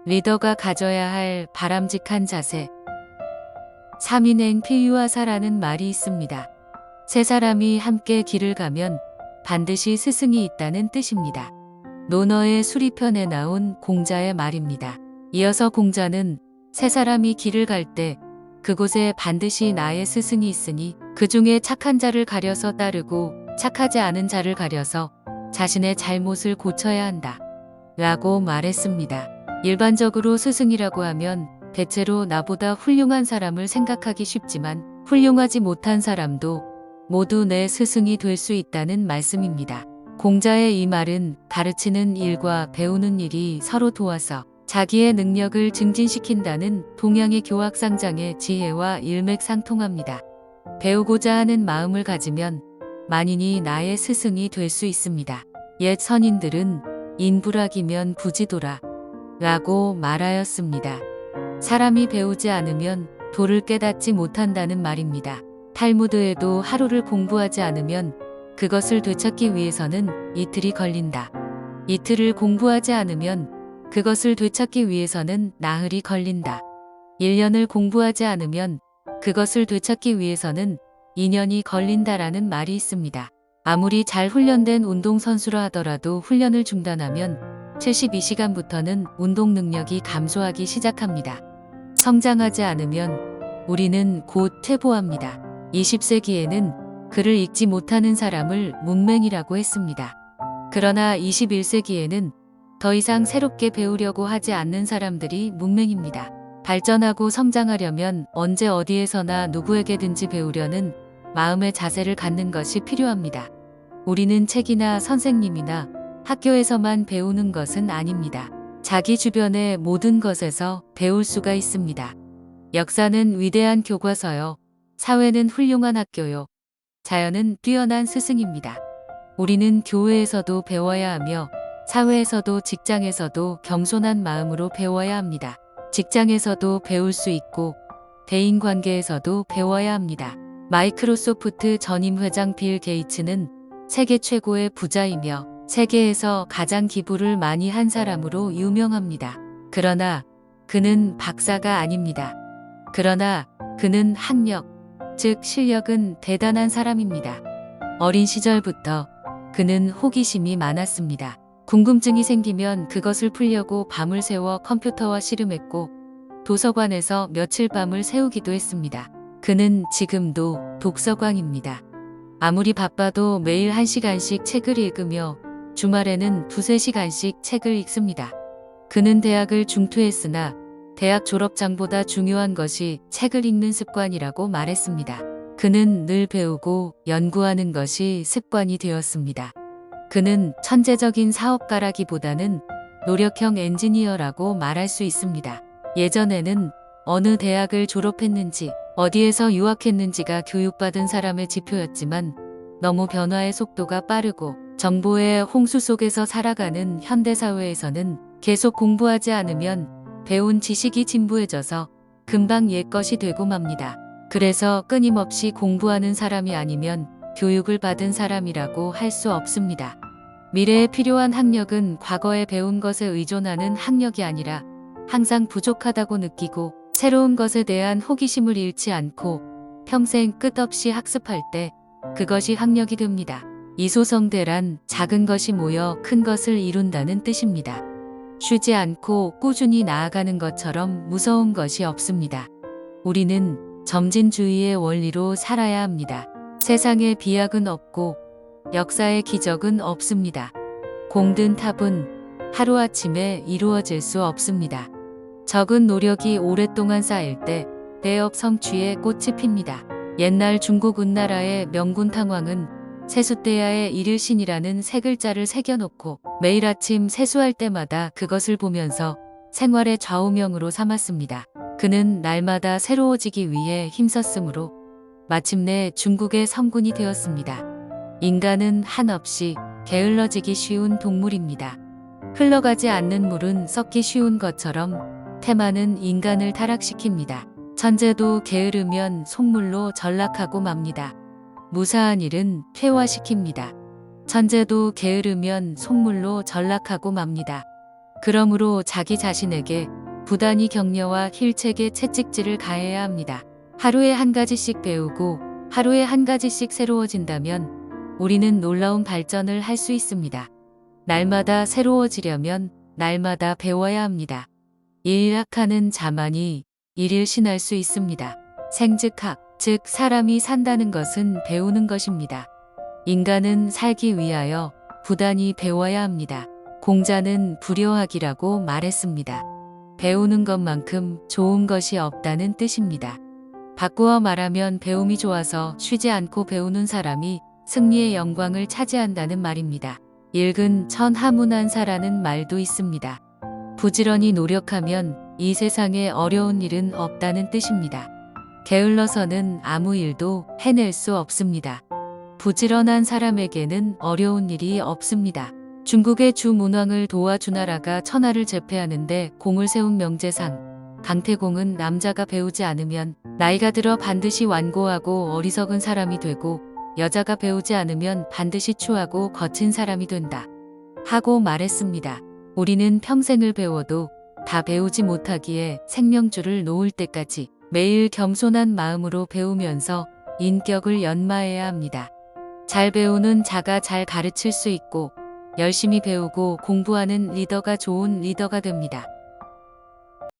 리더가 가져야 할 바람직한 자세. 3인행 필유하사라는 말이 있습니다. 세 사람이 함께 길을 가면 반드시 스승이 있다는 뜻입니다. 논어의 수리편에 나온 공자의 말입니다. 이어서 공자는 세 사람이 길을 갈 때 그곳에 반드시 나의 스승이 있으니 그 중에 착한 자를 가려서 따르고 착하지 않은 자를 가려서 자신의 잘못을 고쳐야 한다. 라고 말했습니다. 일반적으로 스승이라고 하면 대체로 나보다 훌륭한 사람을 생각하기 쉽지만 훌륭하지 못한 사람도 모두 내 스승이 될 수 있다는 말씀입니다. 공자의 이 말은 가르치는 일과 배우는 일이 서로 도와서 자기의 능력을 증진시킨다는 동양의 교학상장의 지혜와 일맥상통합니다. 배우고자 하는 마음을 가지면 만인이 나의 스승이 될 수 있습니다. 옛 선인들은 인불학이면 부지도라 라고 말하였습니다. 사람이 배우지 않으면 도를 깨닫지 못한다는 말입니다. 탈무드에도 하루를 공부하지 않으면 그것을 되찾기 위해서는 이틀이 걸린다. 이틀을 공부하지 않으면 그것을 되찾기 위해서는 나흘이 걸린다. 1년을 공부하지 않으면 그것을 되찾기 위해서는 2년이 걸린다라는 말이 있습니다. 아무리 잘 훈련된 운동선수라 하더라도 훈련을 중단하면 72시간부터는 운동 능력이 감소하기 시작합니다. 성장하지 않으면 우리는 곧 퇴보합니다. 20세기에는 글을 읽지 못하는 사람을 문맹이라고 했습니다. 그러나 21세기에는 더 이상 새롭게 배우려고 하지 않는 사람들이 문맹입니다. 발전하고 성장하려면 언제 어디에서나 누구에게든지 배우려는 마음의 자세를 갖는 것이 필요합니다. 우리는 책이나 선생님이나 학교에서만 배우는 것은 아닙니다. 자기 주변의 모든 것에서 배울 수가 있습니다. 역사는 위대한 교과서요. 사회는 훌륭한 학교요. 자연은 뛰어난 스승입니다. 우리는 교회에서도 배워야 하며 사회에서도 직장에서도 겸손한 마음으로 배워야 합니다. 직장에서도 배울 수 있고 대인관계에서도 배워야 합니다. 마이크로소프트 전임 회장 빌 게이츠는 세계 최고의 부자이며 세계에서 가장 기부를 많이 한 사람으로 유명합니다. 그러나 그는 박사가 아닙니다. 그러나 그는 학력, 즉 실력은 대단한 사람입니다. 어린 시절부터 그는 호기심이 많았습니다. 궁금증이 생기면 그것을 풀려고 밤을 새워 컴퓨터와 씨름했고 도서관에서 며칠 밤을 새우기도 했습니다. 그는 지금도 독서광입니다. 아무리 바빠도 매일 1시간씩 책을 읽으며 주말에는 2~3시간씩 책을 읽습니다. 그는 대학을 중퇴했으나 대학 졸업장보다 중요한 것이 책을 읽는 습관이라고 말했습니다. 그는 늘 배우고 연구하는 것이 습관이 되었습니다. 그는 천재적인 사업가라기보다는 노력형 엔지니어라고 말할 수 있습니다. 예전에는 어느 대학을 졸업했는지 어디에서 유학했는지가 교육받은 사람의 지표였지만 너무 변화의 속도가 빠르고 정보의 홍수 속에서 살아가는 현대사회에서는 계속 공부하지 않으면 배운 지식이 진부해져서 금방 옛것이 되고 맙니다. 그래서 끊임없이 공부하는 사람이 아니면 교육을 받은 사람이라고 할 수 없습니다. 미래에 필요한 학력은 과거에 배운 것에 의존하는 학력이 아니라 항상 부족하다고 느끼고 새로운 것에 대한 호기심을 잃지 않고 평생 끝없이 학습할 때 그것이 학력이 됩니다. 이소성대란 작은 것이 모여 큰 것을 이룬다는 뜻입니다. 쉬지 않고 꾸준히 나아가는 것처럼 무서운 것이 없습니다. 우리는 점진주의의 원리로 살아야 합니다. 세상에 비약은 없고 역사의 기적은 없습니다. 공든 탑은 하루아침에 이루어질 수 없습니다. 적은 노력이 오랫동안 쌓일 때 대업 성취의 꽃이 핍니다. 옛날 중국 은나라의 명군 탕왕은 세숫대야에 일일신이라는 세 글자를 새겨놓고 매일 아침 세수할 때마다 그것을 보면서 생활의 좌우명으로 삼았습니다. 그는 날마다 새로워지기 위해 힘썼으므로 마침내 중국의 성군이 되었습니다. 인간은 한없이 게을러지기 쉬운 동물입니다. 흘러가지 않는 물은 썩기 쉬운 것처럼 태만은 인간을 타락시킵니다. 천재도 게으르면 속물로 전락하고 맙니다. 무사한 일은 퇴화시킵니다. 천재도 게으르면 속물로 전락하고 맙니다. 그러므로 자기 자신에게 부단히 격려와 힐책의 채찍질을 가해야 합니다. 하루에 한 가지씩 배우고 하루에 한 가지씩 새로워진다면 우리는 놀라운 발전을 할 수 있습니다. 날마다 새로워지려면 날마다 배워야 합니다. 일학하는 자만이 일일신할 수 있습니다. 생즉학, 즉 사람이 산다는 것은 배우는 것입니다. 인간은 살기 위하여 부단히 배워야 합니다. 공자는 불효학이라고 말했습니다. 배우는 것만큼 좋은 것이 없다는 뜻입니다. 바꾸어 말하면 배움이 좋아서 쉬지 않고 배우는 사람이 승리의 영광을 차지한다는 말입니다. 일근 천하문안사라는 말도 있습니다. 부지런히 노력하면 이 세상에 어려운 일은 없다는 뜻입니다. 게을러서는 아무 일도 해낼 수 없습니다. 부지런한 사람에게는 어려운 일이 없습니다. 중국의 주문왕을 도와주나라가 천하를 제패하는데 공을 세운 명재상. 강태공은 남자가 배우지 않으면 나이가 들어 반드시 완고하고 어리석은 사람이 되고 여자가 배우지 않으면 반드시 추하고 거친 사람이 된다. 하고 말했습니다. 우리는 평생을 배워도 다 배우지 못하기에 생명줄을 놓을 때까지 매일 겸손한 마음으로 배우면서 인격을 연마해야 합니다. 잘 배우는 자가 잘 가르칠 수 있고 열심히 배우고 공부하는 리더가 좋은 리더가 됩니다.